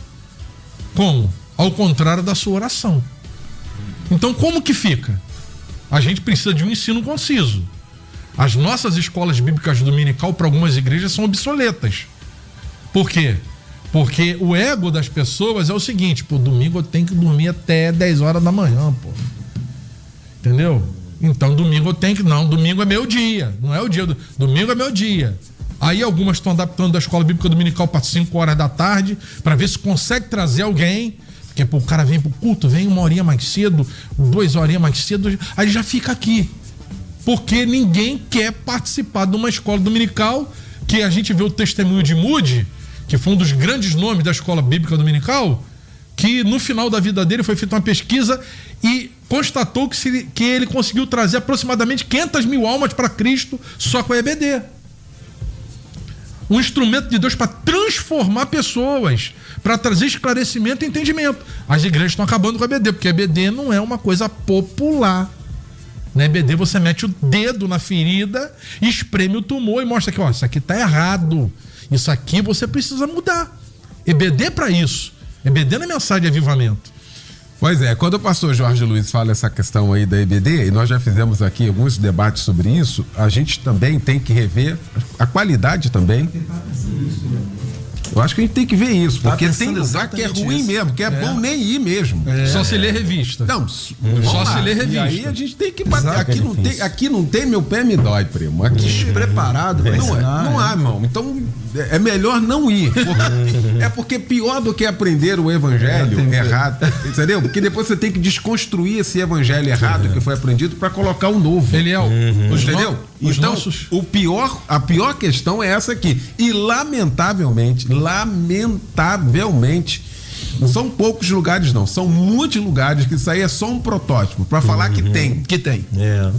como? Ao contrário da sua oração. Então, como que fica? A gente precisa de um ensino conciso. As nossas escolas bíblicas dominical para algumas igrejas são obsoletas. Por quê? Porque o ego das pessoas é o seguinte: pô, domingo eu tenho que dormir até 10 horas da manhã, pô. Entendeu? Então domingo eu tenho que... Não, domingo é meu dia. Não é o dia do... Domingo é meu dia. Aí algumas estão adaptando da escola bíblica dominical para 5 horas da tarde, para ver se consegue trazer alguém. Porque pô, o cara vem pro culto, vem 1 horinha mais cedo, 2 horinhas mais cedo, aí já fica aqui. Porque ninguém quer participar de uma escola dominical, que a gente vê o testemunho de Moody, que foi um dos grandes nomes da escola bíblica dominical, que no final da vida dele foi feita uma pesquisa e constatou que ele conseguiu trazer aproximadamente 500 mil almas para Cristo só com a EBD. Um instrumento de Deus para transformar pessoas, para trazer esclarecimento e entendimento. As igrejas estão acabando com a EBD, porque a EBD não é uma coisa popular. Na EBD você mete o dedo na ferida, espreme o tumor e mostra que, ó, isso aqui está errado. Isso aqui você precisa mudar. EBD é para isso. EBD não é mensagem de avivamento. Pois é, quando o pastor Jorge Luiz fala essa questão aí da EBD, e nós já fizemos aqui alguns debates sobre isso, a gente também tem que rever a qualidade também. Eu acho que a gente tem que ver isso, porque tem lugar que é ruim mesmo, que é bom nem ir mesmo. Só se lê revista. Não, só se lê revista. E aí a gente tem que bater. Aqui não tem meu pé me dói, primo. Aqui Preparado. Não há, irmão. Então é melhor não ir. Porque pior do que aprender o evangelho errado, entendeu? Porque depois você tem que desconstruir esse evangelho errado que foi aprendido para colocar o novo. Eliel, entendeu? Então, a pior questão é essa aqui. E lamentavelmente, não são poucos lugares, não. São muitos lugares que isso aí é só um protótipo para falar que tem.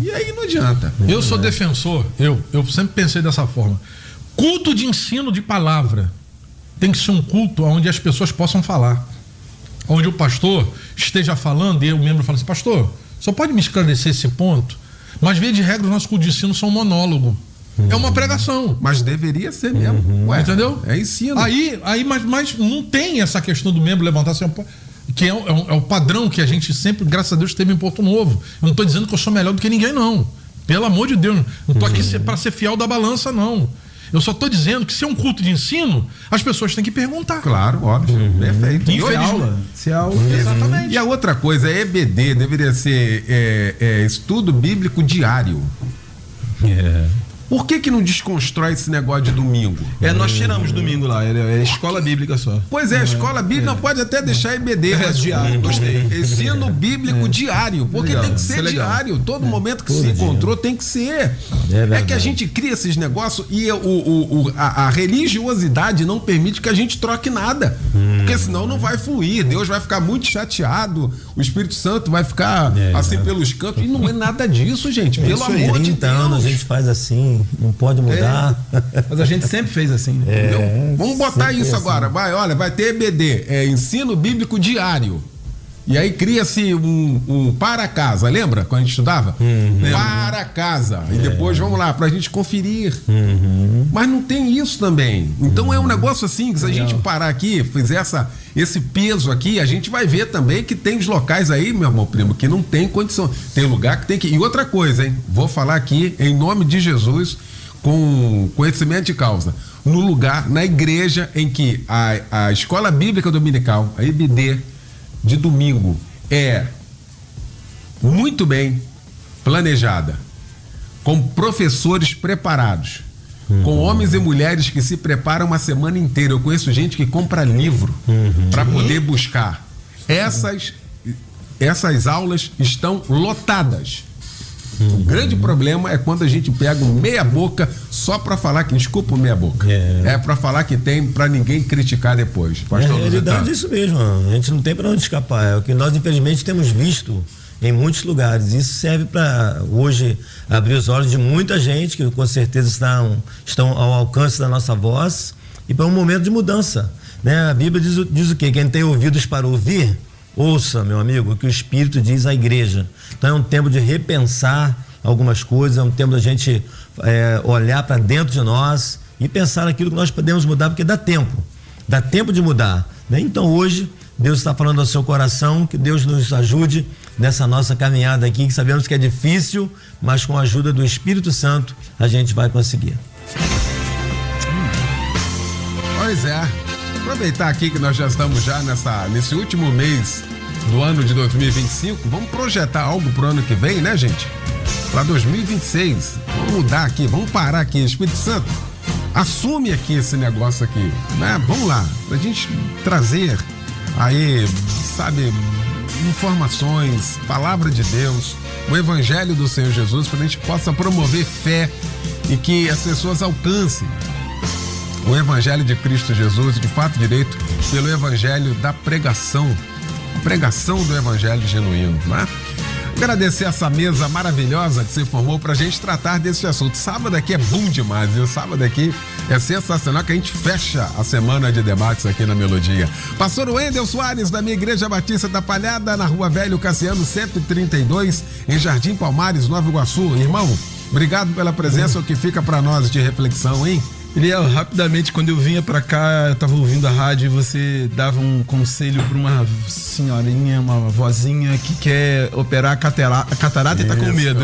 E aí não adianta. Eu sou defensor, eu sempre pensei dessa forma. Culto de ensino de palavra tem que ser um culto onde as pessoas possam falar. Onde o pastor esteja falando e o membro fala assim: pastor, só pode me esclarecer esse ponto? Mas, via de regra, os nossos cultos de ensino são um monólogo. É uma pregação. Mas deveria ser mesmo. Ué, entendeu? É ensino. Mas não tem essa questão do membro levantar assim, que é o padrão que a gente sempre, graças a Deus, teve em Porto Novo. Eu não estou dizendo que eu sou melhor do que ninguém, não. Pelo amor de Deus. Não estou aqui para ser fiel da balança, não. Eu só estou dizendo que se é um culto de ensino, as pessoas têm que perguntar. Claro, óbvio. Perfeito. Se aula. Exatamente. E a outra coisa, EBD deveria ser estudo bíblico diário. Por que não desconstrói esse negócio de domingo? Nós tiramos domingo lá, é escola bíblica só. Pois é, a escola bíblica pode até deixar EBD, mas diário, gostei. Ensino bíblico diário, porque legal, tem que ser diário. Todo momento que se encontrou tem que ser. É que a gente cria esses negócios e a religiosidade não permite que a gente troque nada, porque senão não vai fluir. Deus vai ficar muito chateado, o Espírito Santo vai ficar assim pelos cantos, e não é nada disso, gente. Pelo amor de 30 anos a gente faz assim. Não pode mudar. Mas a gente sempre fez assim, né? Vamos botar isso agora. Vai ter EBD, ensino bíblico diário. E aí cria-se um para casa, lembra? Quando a gente estudava? Para casa. E depois vamos lá, pra gente conferir. Mas não tem isso também. Então é um negócio assim, que se a gente parar aqui, fizer esse peso aqui, a gente vai ver também que tem os locais aí, meu irmão primo, que não tem condição. Tem lugar que tem que... E outra coisa, hein? Vou falar aqui, em nome de Jesus, com conhecimento de causa. No lugar, na igreja em que a escola bíblica dominical, a EBD, de domingo, é muito bem planejada, com professores preparados, com homens e mulheres que se preparam uma semana inteira. Eu conheço gente que compra livro para poder buscar. Essas aulas estão lotadas. O grande problema é quando a gente pega um meia boca só para falar que, desculpa o meia boca, é para falar que tem, para ninguém criticar depois. Pastor, na realidade é isso mesmo, a gente não tem para onde escapar, é o que nós infelizmente temos visto em muitos lugares. Isso serve para hoje abrir os olhos de muita gente que com certeza estão ao alcance da nossa voz e para um momento de mudança, né? A Bíblia diz o quê? Quem tem ouvidos para ouvir, ouça, meu amigo, o que o Espírito diz à igreja. Então é um tempo de repensar algumas coisas, é um tempo da gente olhar para dentro de nós e pensar naquilo que nós podemos mudar, porque dá tempo de mudar, né? Então hoje Deus está falando ao seu coração, que Deus nos ajude nessa nossa caminhada aqui, que sabemos que é difícil, mas com a ajuda do Espírito Santo a gente vai conseguir. Pois é, aproveitar aqui que nós já estamos nesse último mês do ano de 2025, vamos projetar algo pro ano que vem, né, gente? Para 2026, vamos mudar aqui, vamos parar aqui, Espírito Santo, assume aqui esse negócio aqui, né? Vamos lá, pra gente trazer aí, sabe, informações, palavra de Deus, o Evangelho do Senhor Jesus, para a gente possa promover fé e que as pessoas alcancem o Evangelho de Cristo Jesus, de fato direito, pelo Evangelho da pregação, a pregação do Evangelho genuíno, né? Agradecer essa mesa maravilhosa que se formou pra gente tratar desse assunto. Sábado aqui é bom demais, viu? Sábado aqui é sensacional, que a gente fecha a semana de debates aqui na Melodia. Pastor Wendel Soares, da minha Igreja Batista da Palhada, na Rua Velho Cassiano 132, em Jardim Palmares, Nova Iguaçu. Irmão, obrigado pela presença, o que fica pra nós de reflexão, hein? Eliel, rapidamente, quando eu vinha pra cá, eu tava ouvindo a rádio e você dava um conselho pra uma senhorinha, uma vozinha que quer operar a catarata e tá com medo.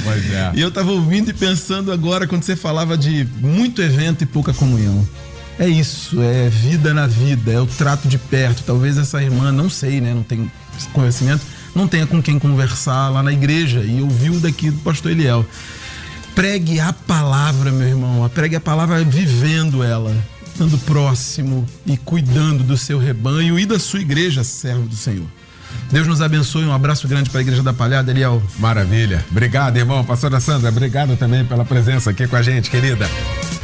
Pois é. E eu tava ouvindo e pensando agora, quando você falava de muito evento e pouca comunhão. É isso, é vida na vida, é o trato de perto. Talvez essa irmã, não sei, né, não tem conhecimento, não tenha com quem conversar lá na igreja, e ouviu daqui do pastor Eliel. Pregue a palavra, meu irmão, pregue a palavra vivendo ela, estando próximo e cuidando do seu rebanho e da sua igreja, servo do Senhor. Deus nos abençoe, um abraço grande para a Igreja da Palhada, Eliel. Maravilha, obrigado, irmão. Pastora Sandra, obrigado também pela presença aqui com a gente, querida.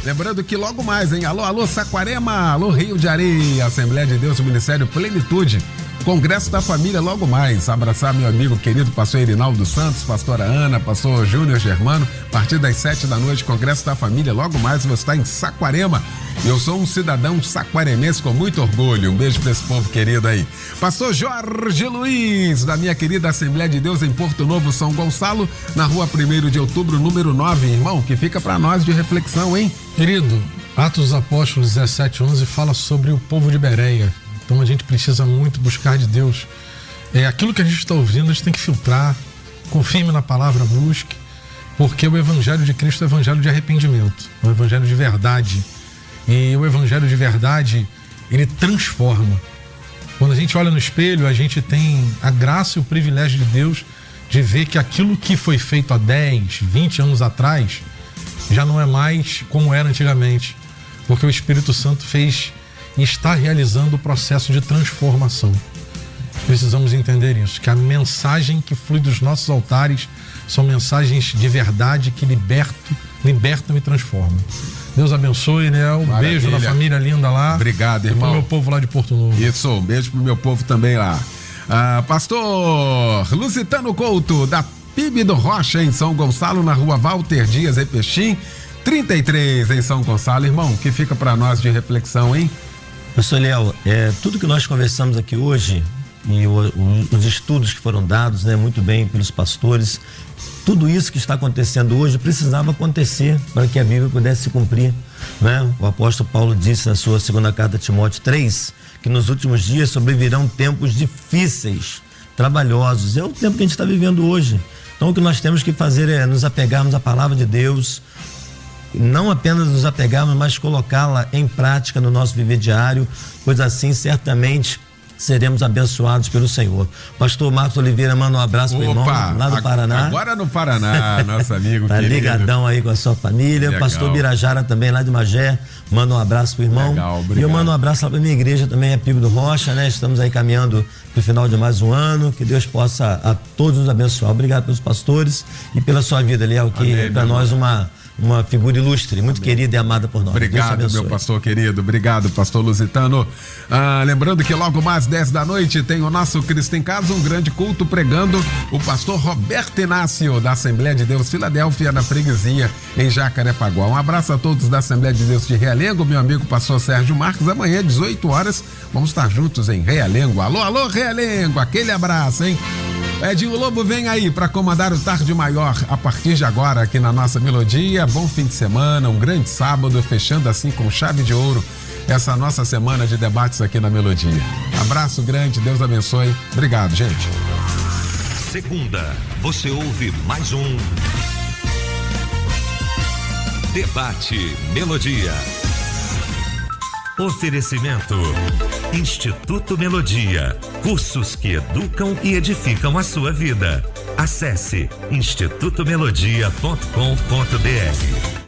Lembrando que logo mais, hein? Alô, Saquarema, alô, Rio de Areia, Assembleia de Deus, o Ministério Plenitude, Congresso da Família logo mais. Abraçar meu amigo querido pastor Irinaldo Santos, pastora Ana, pastor Júnior Germano, a partir das 7 da noite, Congresso da Família, logo mais você está em Saquarema. Eu sou um cidadão saquaremense com muito orgulho. Um beijo para esse povo querido aí. Pastor Jorge Luiz, da minha querida Assembleia de Deus em Porto Novo, São Gonçalo, na rua 1º de outubro, número 9, irmão, que fica para nós de reflexão, hein? Querido, Atos dos Apóstolos 17:11 fala sobre o povo de Bereia. Então a gente precisa muito buscar de Deus. Aquilo que a gente está ouvindo, a gente tem que filtrar, confirme na palavra, busque, porque o Evangelho de Cristo é o Evangelho de arrependimento, é o Evangelho de verdade. E o Evangelho de verdade, ele transforma. Quando a gente olha no espelho, a gente tem a graça e o privilégio de Deus de ver que aquilo que foi feito há 10, 20 anos atrás já não é mais como era antigamente, porque o Espírito Santo fez e está realizando o processo de transformação. Precisamos entender isso, que a mensagem que flui dos nossos altares são mensagens de verdade que libertam e transformam. Deus abençoe, né? Um beijo na família linda lá. Obrigado, irmão. E pro meu povo lá de Porto Novo. Isso, um beijo pro meu povo também lá. Pastor Lusitano Couto, da PIB do Rocha, em São Gonçalo, na rua Walter Dias e Peixim, 33, em São Gonçalo. Irmão, que fica para nós de reflexão, hein? Pastor Léo, tudo que nós conversamos aqui hoje e os estudos que foram dados, né, muito bem pelos pastores, tudo isso que está acontecendo hoje precisava acontecer para que a Bíblia pudesse se cumprir, né? O apóstolo Paulo disse na sua segunda carta a Timóteo 3 que nos últimos dias sobrevirão tempos difíceis, trabalhosos. É o tempo que a gente está vivendo hoje. Então o que nós temos que fazer é nos apegarmos à palavra de Deus, não apenas nos apegarmos, mas colocá-la em prática no nosso viver diário, pois assim certamente seremos abençoados pelo Senhor. Pastor Marcos Oliveira manda um abraço pro irmão lá do Paraná. Agora no Paraná, nosso amigo tá querido. Ligadão aí com a sua família. Legal. Pastor Birajara também lá de Magé, manda um abraço pro irmão. Legal, obrigado. E eu mando um abraço lá pra minha igreja também, é Píbio do Rocha, né? Estamos aí caminhando pro final de mais um ano, que Deus possa a todos nos abençoar. Obrigado pelos pastores e pela sua vida, Liel, que é para nós uma figura ilustre, muito querida e amada por nós. Obrigado, meu pastor querido. Obrigado, pastor Lusitano. Lembrando que logo mais 10 da noite tem o nosso Cristo em Casa, um grande culto pregando o pastor Roberto Inácio, da Assembleia de Deus Filadélfia, na Freguesia, em Jacarepaguá. Um abraço a todos da Assembleia de Deus de Realengo, meu amigo pastor Sérgio Marques. Amanhã, 18 horas, vamos estar juntos em Realengo. Alô, alô, Realengo, aquele abraço, hein? Edinho Lobo vem aí para comandar o Tarde Maior a partir de agora aqui na nossa Melodia. Bom fim de semana, um grande sábado, fechando assim com chave de ouro essa nossa semana de debates aqui na Melodia. Abraço grande, Deus abençoe. Obrigado, gente. Segunda, você ouve mais um Debate Melodia. Oferecimento Instituto Melodia, cursos que educam e edificam a sua vida. Acesse institutomelodia.com.br.